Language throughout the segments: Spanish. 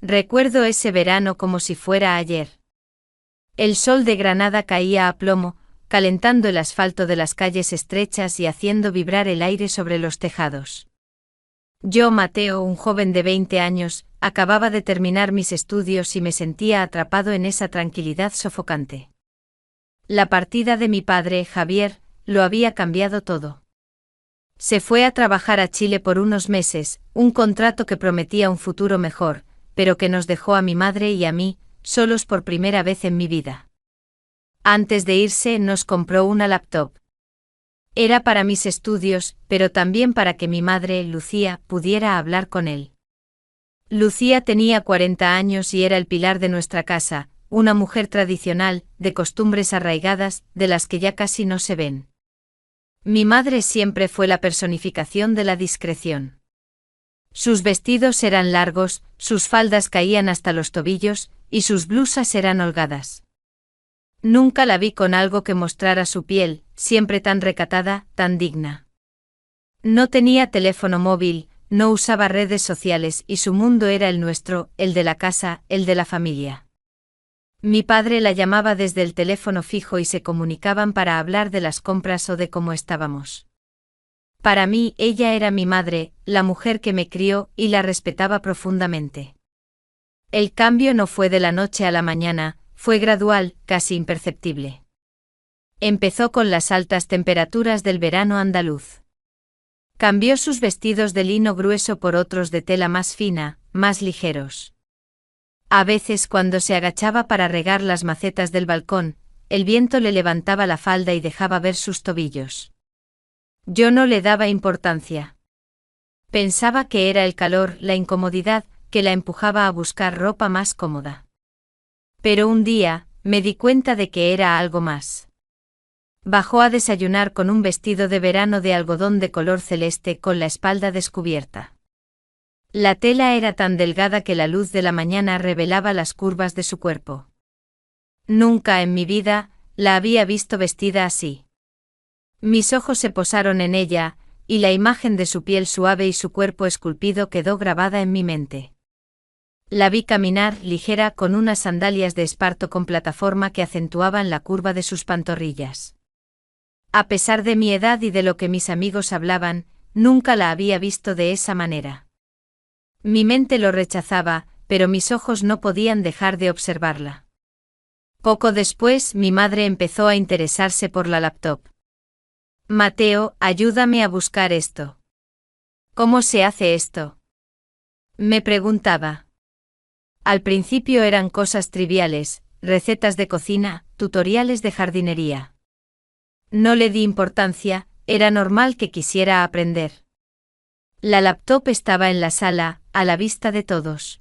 Recuerdo ese verano como si fuera ayer. El sol de Granada caía a plomo, calentando el asfalto de las calles estrechas y haciendo vibrar el aire sobre los tejados. Yo, Mateo, un joven de 20 años, acababa de terminar mis estudios y me sentía atrapado en esa tranquilidad sofocante. La partida de mi padre, Javier, lo había cambiado todo. Se fue a trabajar a Chile por unos meses, un contrato que prometía un futuro mejor, pero que nos dejó a mi madre y a mí, solos por primera vez en mi vida. Antes de irse nos compró una laptop. Era para mis estudios, pero también para que mi madre, Lucía, pudiera hablar con él. Lucía tenía 40 años y era el pilar de nuestra casa, una mujer tradicional, de costumbres arraigadas, de las que ya casi no se ven. Mi madre siempre fue la personificación de la discreción. Sus vestidos eran largos, sus faldas caían hasta los tobillos, y sus blusas eran holgadas. Nunca la vi con algo que mostrara su piel, siempre tan recatada, tan digna. No tenía teléfono móvil, no usaba redes sociales y su mundo era el nuestro, el de la casa, el de la familia. Mi padre la llamaba desde el teléfono fijo y se comunicaban para hablar de las compras o de cómo estábamos. Para mí, ella era mi madre, la mujer que me crió y la respetaba profundamente. El cambio no fue de la noche a la mañana, fue gradual, casi imperceptible. Empezó con las altas temperaturas del verano andaluz. Cambió sus vestidos de lino grueso por otros de tela más fina, más ligeros. A veces cuando se agachaba para regar las macetas del balcón, el viento le levantaba la falda y dejaba ver sus tobillos. Yo no le daba importancia. Pensaba que era el calor, la incomodidad, que la empujaba a buscar ropa más cómoda. Pero un día, me di cuenta de que era algo más. Bajó a desayunar con un vestido de verano de algodón de color celeste con la espalda descubierta. La tela era tan delgada que la luz de la mañana revelaba las curvas de su cuerpo. Nunca en mi vida la había visto vestida así. Mis ojos se posaron en ella, y la imagen de su piel suave y su cuerpo esculpido quedó grabada en mi mente. La vi caminar, ligera, con unas sandalias de esparto con plataforma que acentuaban la curva de sus pantorrillas. A pesar de mi edad y de lo que mis amigos hablaban, nunca la había visto de esa manera. Mi mente lo rechazaba, pero mis ojos no podían dejar de observarla. Poco después, mi madre empezó a interesarse por la laptop. Mateo, ayúdame a buscar esto. ¿Cómo se hace esto? Me preguntaba. Al principio eran cosas triviales, recetas de cocina, tutoriales de jardinería. No le di importancia, era normal que quisiera aprender. La laptop estaba en la sala, a la vista de todos.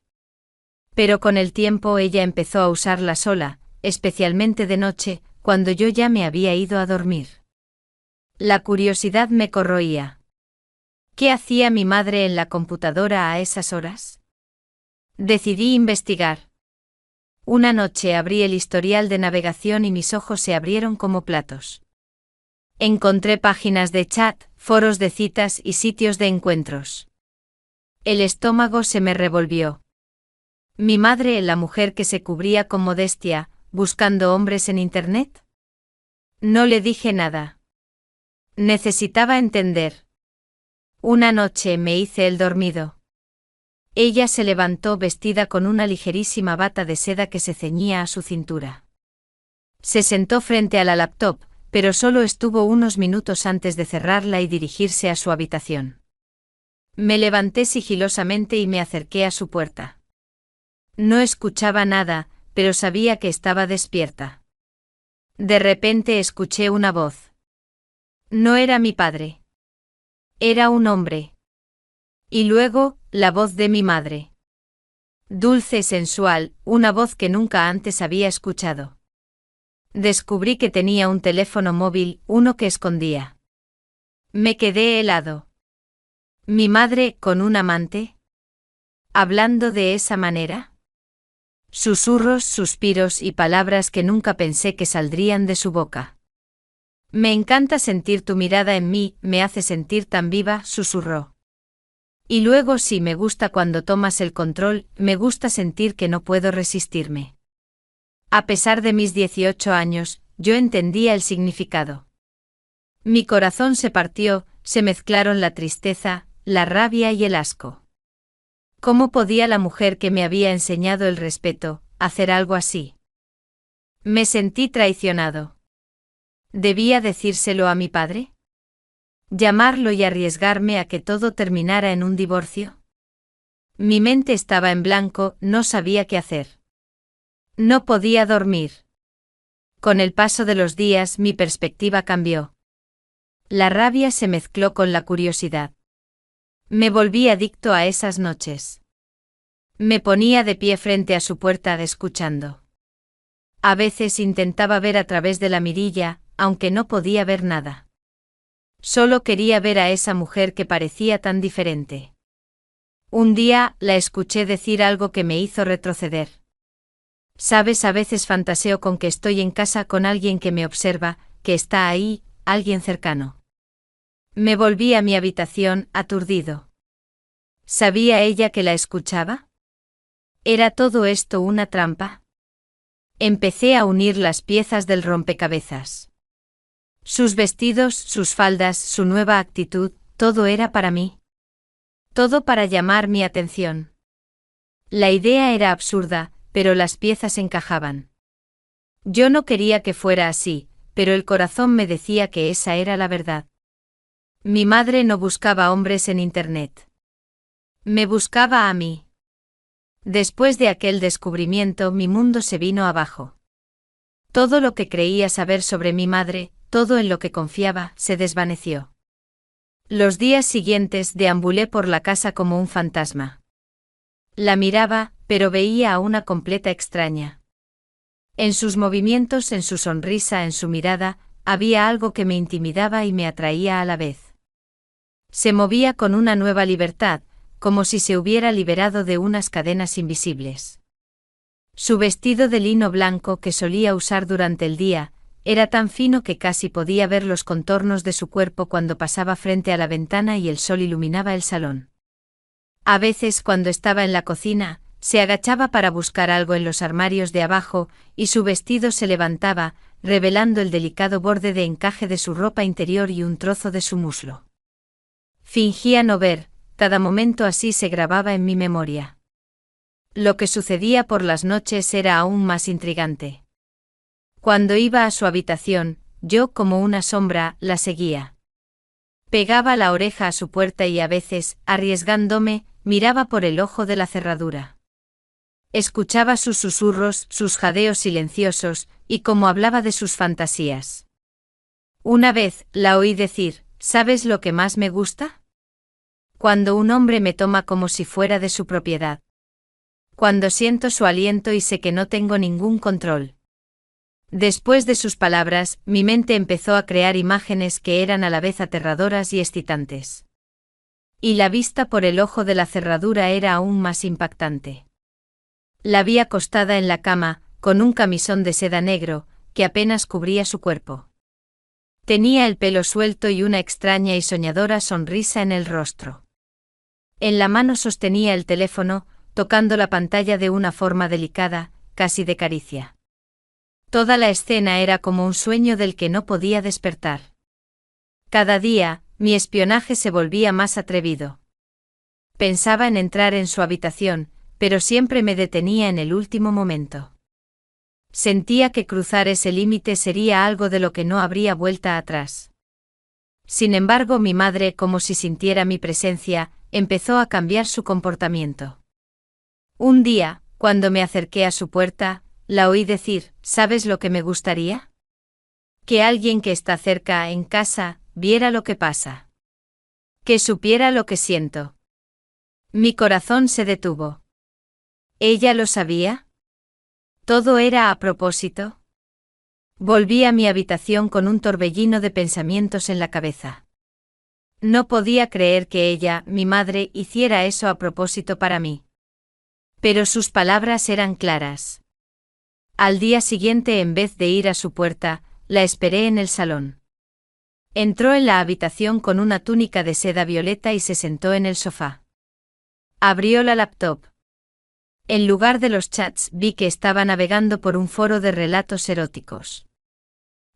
Pero con el tiempo ella empezó a usarla sola, especialmente de noche, cuando yo ya me había ido a dormir. La curiosidad me corroía. ¿Qué hacía mi madre en la computadora a esas horas? Decidí investigar. Una noche abrí el historial de navegación y mis ojos se abrieron como platos. Encontré páginas de chat, foros de citas y sitios de encuentros. El estómago se me revolvió. ¿Mi madre, la mujer que se cubría con modestia, buscando hombres en Internet? No le dije nada. Necesitaba entender. Una noche me hice el dormido. Ella se levantó vestida con una ligerísima bata de seda que se ceñía a su cintura. Se sentó frente a la laptop, pero solo estuvo unos minutos antes de cerrarla y dirigirse a su habitación. Me levanté sigilosamente y me acerqué a su puerta. No escuchaba nada, pero sabía que estaba despierta. De repente escuché una voz. No era mi padre. Era un hombre. Y luego, la voz de mi madre. Dulce y sensual, una voz que nunca antes había escuchado. Descubrí que tenía un teléfono móvil, uno que escondía. Me quedé helado. ¿Mi madre, con un amante? ¿Hablando de esa manera? Susurros, suspiros y palabras que nunca pensé que saldrían de su boca. Me encanta sentir tu mirada en mí, me hace sentir tan viva, susurró. Y luego sí me gusta cuando tomas el control, me gusta sentir que no puedo resistirme. A pesar de mis 18 años, yo entendía el significado. Mi corazón se partió, se mezclaron la tristeza, la rabia y el asco. ¿Cómo podía la mujer que me había enseñado el respeto hacer algo así? Me sentí traicionado. ¿Debía decírselo a mi padre? ¿Llamarlo y arriesgarme a que todo terminara en un divorcio? Mi mente estaba en blanco, no sabía qué hacer. No podía dormir. Con el paso de los días mi perspectiva cambió. La rabia se mezcló con la curiosidad. Me volví adicto a esas noches. Me ponía de pie frente a su puerta escuchando. A veces intentaba ver a través de la mirilla, aunque no podía ver nada. Solo quería ver a esa mujer que parecía tan diferente. Un día la escuché decir algo que me hizo retroceder. Sabes, a veces fantaseo con que estoy en casa con alguien que me observa, que está ahí, alguien cercano. Me volví a mi habitación, aturdido. ¿Sabía ella que la escuchaba? ¿Era todo esto una trampa? Empecé a unir las piezas del rompecabezas. Sus vestidos, sus faldas, su nueva actitud, todo era para mí. Todo para llamar mi atención. La idea era absurda, pero las piezas encajaban. Yo no quería que fuera así, pero el corazón me decía que esa era la verdad. Mi madre no buscaba hombres en Internet. Me buscaba a mí. Después de aquel descubrimiento mi mundo se vino abajo. Todo lo que creía saber sobre mi madre, todo en lo que confiaba, se desvaneció. Los días siguientes deambulé por la casa como un fantasma. La miraba, pero veía a una completa extraña. En sus movimientos, en su sonrisa, en su mirada, había algo que me intimidaba y me atraía a la vez. Se movía con una nueva libertad, como si se hubiera liberado de unas cadenas invisibles. Su vestido de lino blanco que solía usar durante el día, era tan fino que casi podía ver los contornos de su cuerpo cuando pasaba frente a la ventana y el sol iluminaba el salón. A veces, cuando estaba en la cocina, se agachaba para buscar algo en los armarios de abajo, y su vestido se levantaba, revelando el delicado borde de encaje de su ropa interior y un trozo de su muslo. Fingía no ver, cada momento así se grababa en mi memoria. Lo que sucedía por las noches era aún más intrigante. Cuando iba a su habitación, yo, como una sombra, la seguía. Pegaba la oreja a su puerta y a veces, arriesgándome, miraba por el ojo de la cerradura. Escuchaba sus susurros, sus jadeos silenciosos, y cómo hablaba de sus fantasías. Una vez, la oí decir, ¿sabes lo que más me gusta? Cuando un hombre me toma como si fuera de su propiedad. Cuando siento su aliento y sé que no tengo ningún control. Después de sus palabras, mi mente empezó a crear imágenes que eran a la vez aterradoras y excitantes. Y la vista por el ojo de la cerradura era aún más impactante. La vi acostada en la cama, con un camisón de seda negro, que apenas cubría su cuerpo. Tenía el pelo suelto y una extraña y soñadora sonrisa en el rostro. En la mano sostenía el teléfono, tocando la pantalla de una forma delicada, casi de caricia. Toda la escena era como un sueño del que no podía despertar. Cada día, mi espionaje se volvía más atrevido. Pensaba en entrar en su habitación, pero siempre me detenía en el último momento. Sentía que cruzar ese límite sería algo de lo que no habría vuelta atrás. Sin embargo, mi madre, como si sintiera mi presencia, empezó a cambiar su comportamiento. Un día, cuando me acerqué a su puerta, la oí decir, ¿sabes lo que me gustaría? Que alguien que está cerca, en casa, viera lo que pasa. Que supiera lo que siento. Mi corazón se detuvo. ¿Ella lo sabía? ¿Todo era a propósito? Volví a mi habitación con un torbellino de pensamientos en la cabeza. No podía creer que ella, mi madre, hiciera eso a propósito para mí. Pero sus palabras eran claras. Al día siguiente, en vez de ir a su puerta, la esperé en el salón. Entró en la habitación con una túnica de seda violeta y se sentó en el sofá. Abrió la laptop. En lugar de los chats, vi que estaba navegando por un foro de relatos eróticos.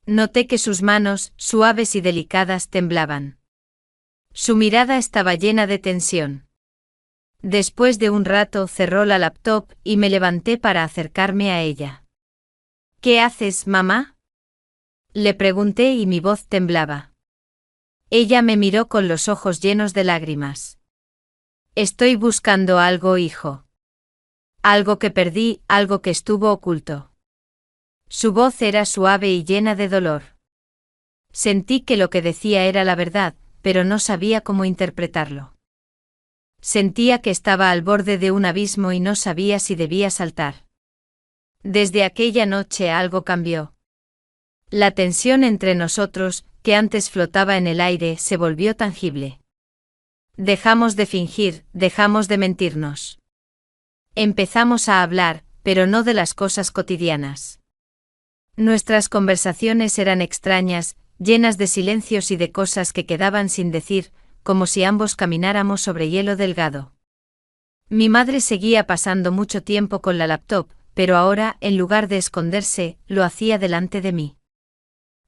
Noté que sus manos, suaves y delicadas, temblaban. Su mirada estaba llena de tensión. Después de un rato cerró la laptop y me levanté para acercarme a ella. ¿Qué haces, mamá? Le pregunté y mi voz temblaba. Ella me miró con los ojos llenos de lágrimas. Estoy buscando algo, hijo. Algo que perdí, algo que estuvo oculto. Su voz era suave y llena de dolor. Sentí que lo que decía era la verdad, pero no sabía cómo interpretarlo. Sentía que estaba al borde de un abismo y no sabía si debía saltar. Desde aquella noche algo cambió. La tensión entre nosotros, que antes flotaba en el aire, se volvió tangible. Dejamos de fingir, dejamos de mentirnos. Empezamos a hablar, pero no de las cosas cotidianas. Nuestras conversaciones eran extrañas, llenas de silencios y de cosas que quedaban sin decir, como si ambos camináramos sobre hielo delgado. Mi madre seguía pasando mucho tiempo con la laptop, pero ahora, en lugar de esconderse, lo hacía delante de mí.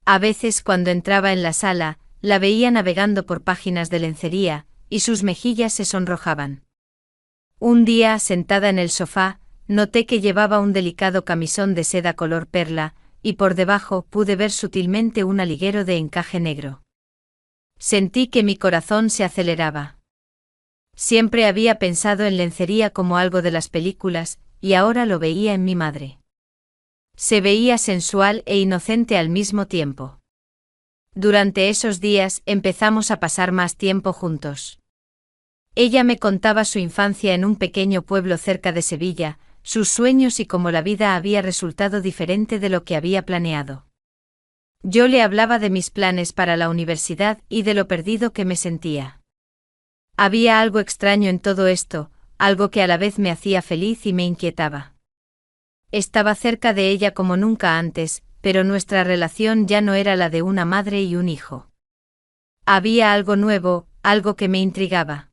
A veces cuando entraba en la sala, la veía navegando por páginas de lencería, y sus mejillas se sonrojaban. Un día, sentada en el sofá, noté que llevaba un delicado camisón de seda color perla, y por debajo pude ver sutilmente un aliguero de encaje negro. Sentí que mi corazón se aceleraba. Siempre había pensado en lencería como algo de las películas, y ahora lo veía en mi madre. Se veía sensual e inocente al mismo tiempo. Durante esos días empezamos a pasar más tiempo juntos. Ella me contaba su infancia en un pequeño pueblo cerca de Sevilla, sus sueños y cómo la vida había resultado diferente de lo que había planeado. Yo le hablaba de mis planes para la universidad y de lo perdido que me sentía. Había algo extraño en todo esto, algo que a la vez me hacía feliz y me inquietaba. Estaba cerca de ella como nunca antes, pero nuestra relación ya no era la de una madre y un hijo. Había algo nuevo, algo que me intrigaba.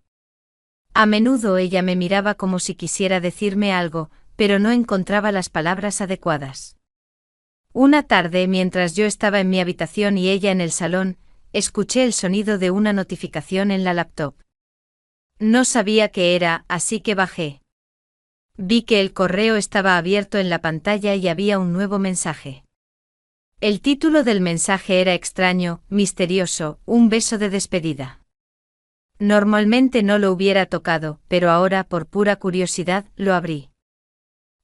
A menudo ella me miraba como si quisiera decirme algo, pero no encontraba las palabras adecuadas. Una tarde, mientras yo estaba en mi habitación y ella en el salón, escuché el sonido de una notificación en la laptop. No sabía qué era, así que bajé. Vi que el correo estaba abierto en la pantalla y había un nuevo mensaje. El título del mensaje era extraño, misterioso, un beso de despedida. Normalmente no lo hubiera tocado, pero ahora, por pura curiosidad, lo abrí.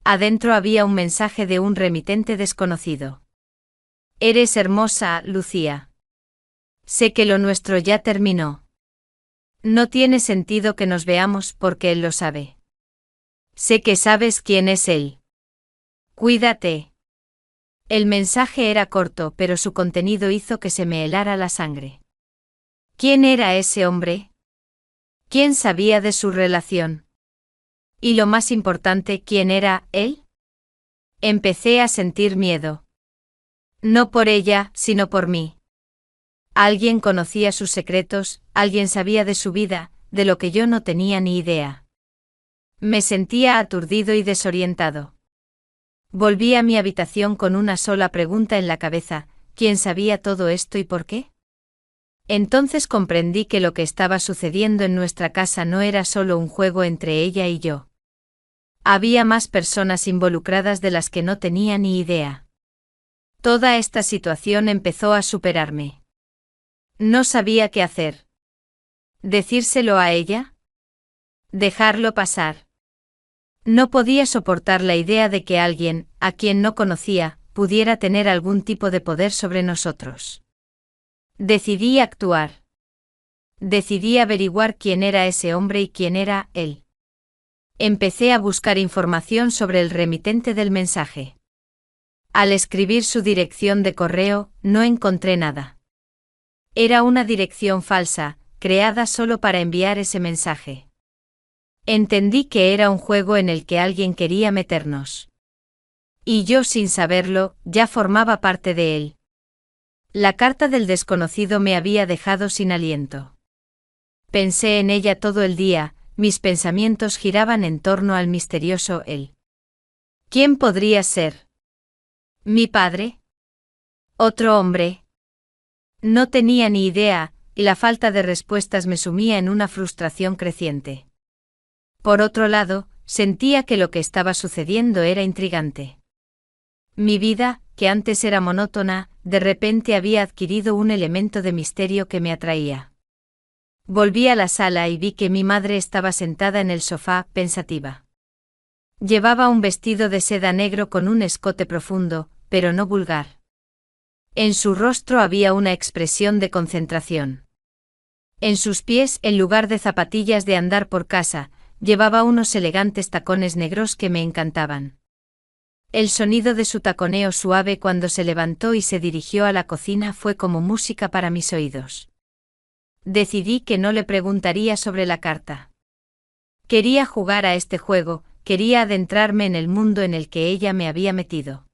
Adentro había un mensaje de un remitente desconocido. Eres hermosa, Lucía. Sé que lo nuestro ya terminó. No tiene sentido que nos veamos porque él lo sabe. Sé que sabes quién es él. Cuídate. El mensaje era corto, pero su contenido hizo que se me helara la sangre. ¿Quién era ese hombre? ¿Quién sabía de su relación? Y lo más importante, ¿quién era él? Empecé a sentir miedo. No por ella, sino por mí. Alguien conocía sus secretos, alguien sabía de su vida, de lo que yo no tenía ni idea. Me sentía aturdido y desorientado. Volví a mi habitación con una sola pregunta en la cabeza: ¿quién sabía todo esto y por qué? Entonces comprendí que lo que estaba sucediendo en nuestra casa no era solo un juego entre ella y yo. Había más personas involucradas de las que no tenía ni idea. Toda esta situación empezó a superarme. No sabía qué hacer. ¿Decírselo a ella? ¿Dejarlo pasar? No podía soportar la idea de que alguien, a quien no conocía, pudiera tener algún tipo de poder sobre nosotros. Decidí actuar. Decidí averiguar quién era ese hombre y quién era él. Empecé a buscar información sobre el remitente del mensaje. Al escribir su dirección de correo, no encontré nada. Era una dirección falsa, creada solo para enviar ese mensaje. Entendí que era un juego en el que alguien quería meternos. Y yo, sin saberlo, ya formaba parte de él. La carta del desconocido me había dejado sin aliento. Pensé en ella todo el día, mis pensamientos giraban en torno al misterioso él. ¿Quién podría ser? ¿Mi padre? ¿Otro hombre? No tenía ni idea, y la falta de respuestas me sumía en una frustración creciente. Por otro lado, sentía que lo que estaba sucediendo era intrigante. Mi vida, que antes era monótona, de repente había adquirido un elemento de misterio que me atraía. Volví a la sala y vi que mi madre estaba sentada en el sofá, pensativa. Llevaba un vestido de seda negro con un escote profundo, pero no vulgar. En su rostro había una expresión de concentración. En sus pies, en lugar de zapatillas de andar por casa, llevaba unos elegantes tacones negros que me encantaban. El sonido de su taconeo suave cuando se levantó y se dirigió a la cocina fue como música para mis oídos. Decidí que no le preguntaría sobre la carta. Quería jugar a este juego, quería adentrarme en el mundo en el que ella me había metido.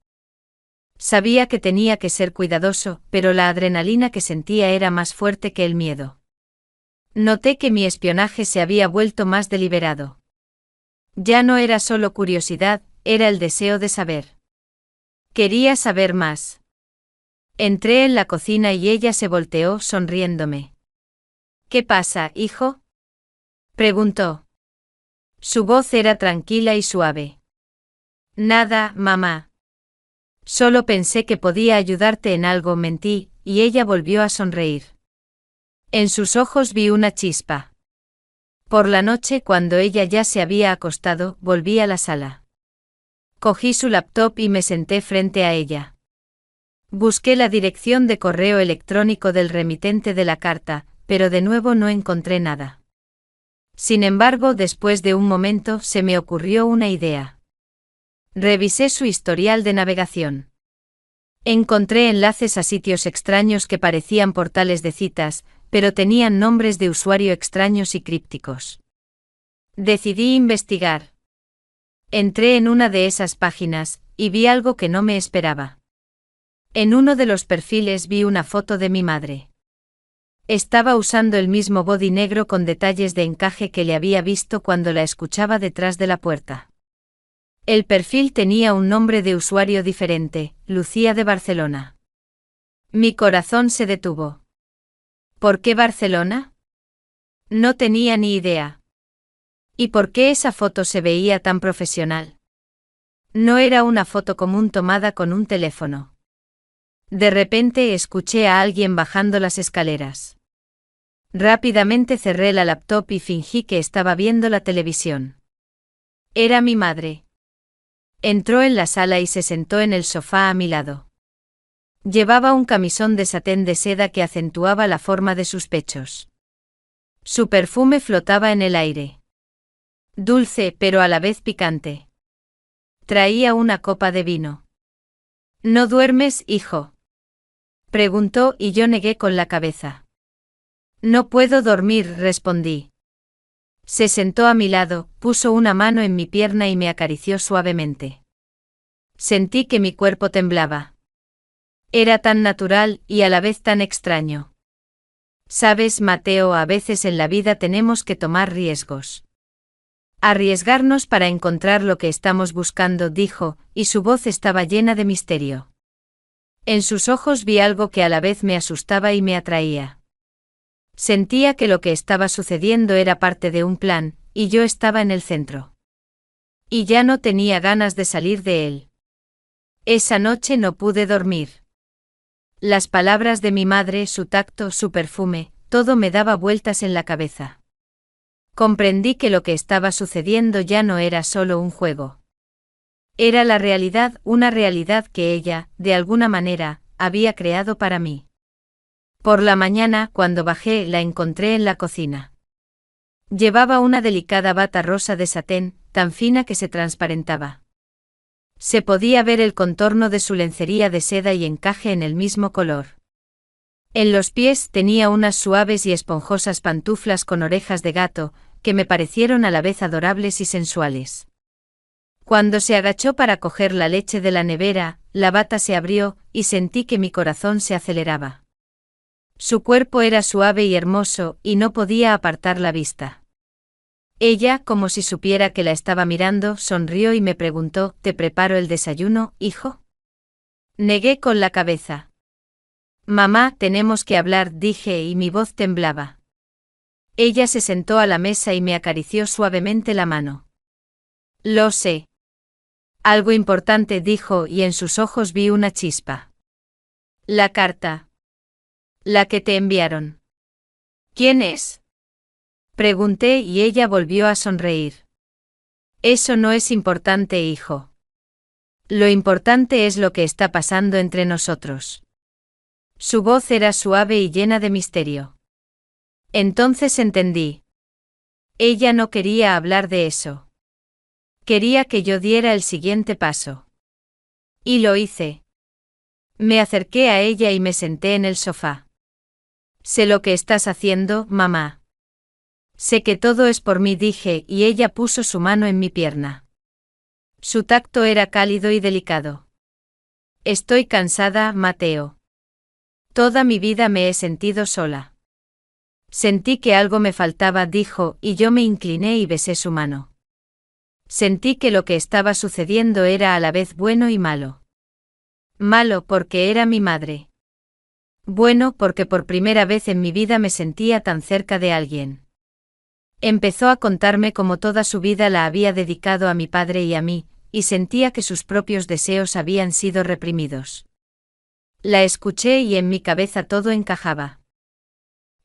Sabía que tenía que ser cuidadoso, pero la adrenalina que sentía era más fuerte que el miedo. Noté que mi espionaje se había vuelto más deliberado. Ya no era solo curiosidad, era el deseo de saber. Quería saber más. Entré en la cocina y ella se volteó sonriéndome. ¿Qué pasa, hijo? Preguntó. Su voz era tranquila y suave. Nada, mamá. Solo pensé que podía ayudarte en algo, mentí, y ella volvió a sonreír. En sus ojos vi una chispa. Por la noche, cuando ella ya se había acostado, volví a la sala. Cogí su laptop y me senté frente a ella. Busqué la dirección de correo electrónico del remitente de la carta, pero de nuevo no encontré nada. Sin embargo, después de un momento se me ocurrió una idea. Revisé su historial de navegación. Encontré enlaces a sitios extraños que parecían portales de citas, pero tenían nombres de usuario extraños y crípticos. Decidí investigar. Entré en una de esas páginas, y vi algo que no me esperaba. En uno de los perfiles vi una foto de mi madre. Estaba usando el mismo body negro con detalles de encaje que le había visto cuando la escuchaba detrás de la puerta. El perfil tenía un nombre de usuario diferente, Lucía de Barcelona. Mi corazón se detuvo. ¿Por qué Barcelona? No tenía ni idea. ¿Y por qué esa foto se veía tan profesional? No era una foto común tomada con un teléfono. De repente escuché a alguien bajando las escaleras. Rápidamente cerré la laptop y fingí que estaba viendo la televisión. Era mi madre. Entró en la sala y se sentó en el sofá a mi lado. Llevaba un camisón de satén de seda que acentuaba la forma de sus pechos. Su perfume flotaba en el aire. Dulce, pero a la vez picante. Traía una copa de vino. ¿No duermes, hijo? Preguntó y yo negué con la cabeza. No puedo dormir, respondí. Se sentó a mi lado, puso una mano en mi pierna y me acarició suavemente. Sentí que mi cuerpo temblaba. Era tan natural y a la vez tan extraño. Sabes, Mateo, a veces en la vida tenemos que tomar riesgos. Arriesgarnos para encontrar lo que estamos buscando, dijo, y su voz estaba llena de misterio. En sus ojos vi algo que a la vez me asustaba y me atraía. Sentía que lo que estaba sucediendo era parte de un plan, y yo estaba en el centro. Y ya no tenía ganas de salir de él. Esa noche no pude dormir. Las palabras de mi madre, su tacto, su perfume, todo me daba vueltas en la cabeza. Comprendí que lo que estaba sucediendo ya no era solo un juego. Era la realidad, una realidad que ella, de alguna manera, había creado para mí. Por la mañana, cuando bajé, la encontré en la cocina. Llevaba una delicada bata rosa de satén, tan fina que se transparentaba. Se podía ver el contorno de su lencería de seda y encaje en el mismo color. En los pies tenía unas suaves y esponjosas pantuflas con orejas de gato, que me parecieron a la vez adorables y sensuales. Cuando se agachó para coger la leche de la nevera, la bata se abrió, y sentí que mi corazón se aceleraba. Su cuerpo era suave y hermoso, y no podía apartar la vista. Ella, como si supiera que la estaba mirando, sonrió y me preguntó: ¿Te preparo el desayuno, hijo? Negué con la cabeza. Mamá, tenemos que hablar, dije y mi voz temblaba. Ella se sentó a la mesa y me acarició suavemente la mano. Lo sé. Algo importante, dijo, y en sus ojos vi una chispa. La carta. La que te enviaron. ¿Quién es? Pregunté y ella volvió a sonreír. Eso no es importante, hijo. Lo importante es lo que está pasando entre nosotros. Su voz era suave y llena de misterio. Entonces entendí. Ella no quería hablar de eso. Quería que yo diera el siguiente paso. Y lo hice. Me acerqué a ella y me senté en el sofá. Sé lo que estás haciendo, mamá. Sé que todo es por mí, dije, y ella puso su mano en mi pierna. Su tacto era cálido y delicado. Estoy cansada, Mateo. Toda mi vida me he sentido sola. Sentí que algo me faltaba, dijo, y yo me incliné y besé su mano. Sentí que lo que estaba sucediendo era a la vez bueno y malo. Malo porque era mi madre. Bueno porque por primera vez en mi vida me sentía tan cerca de alguien. Empezó a contarme cómo toda su vida la había dedicado a mi padre y a mí, y sentía que sus propios deseos habían sido reprimidos. La escuché y en mi cabeza todo encajaba.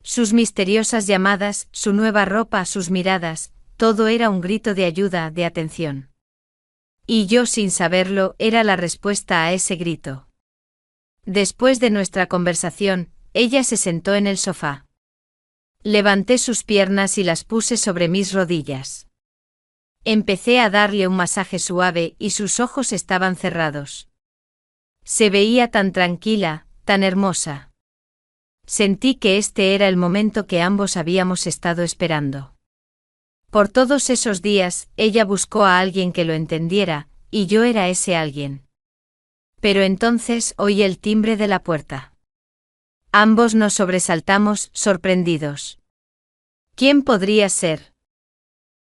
Sus misteriosas llamadas, su nueva ropa, sus miradas, todo era un grito de ayuda, de atención. Y yo, sin saberlo, era la respuesta a ese grito. Después de nuestra conversación, ella se sentó en el sofá. Levanté sus piernas y las puse sobre mis rodillas. Empecé a darle un masaje suave y sus ojos estaban cerrados. Se veía tan tranquila, tan hermosa. Sentí que este era el momento que ambos habíamos estado esperando. Por todos esos días, ella buscó a alguien que lo entendiera, y yo era ese alguien. Pero entonces oí el timbre de la puerta. Ambos nos sobresaltamos, sorprendidos. ¿Quién podría ser?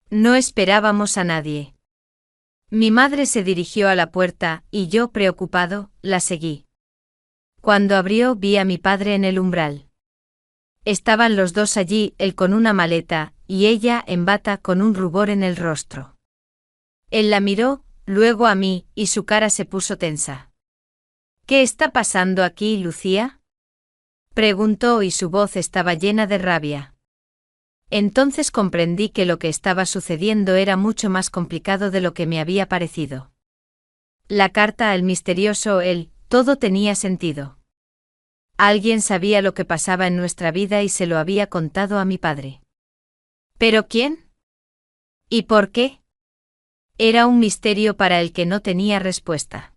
No esperábamos a nadie. Mi madre se dirigió a la puerta, y yo, preocupado, la seguí. Cuando abrió, vi a mi padre en el umbral. Estaban los dos allí, él con una maleta, y ella en bata con un rubor en el rostro. Él la miró, luego a mí, y su cara se puso tensa. ¿Qué está pasando aquí, Lucía? Preguntó y su voz estaba llena de rabia. Entonces comprendí que lo que estaba sucediendo era mucho más complicado de lo que me había parecido. La carta, el misterioso él, todo tenía sentido. Alguien sabía lo que pasaba en nuestra vida y se lo había contado a mi padre. ¿Pero quién? ¿Y por qué? Era un misterio para el que no tenía respuesta.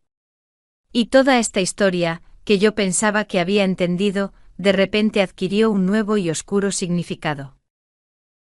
Y toda esta historia, que yo pensaba que había entendido, de repente adquirió un nuevo y oscuro significado.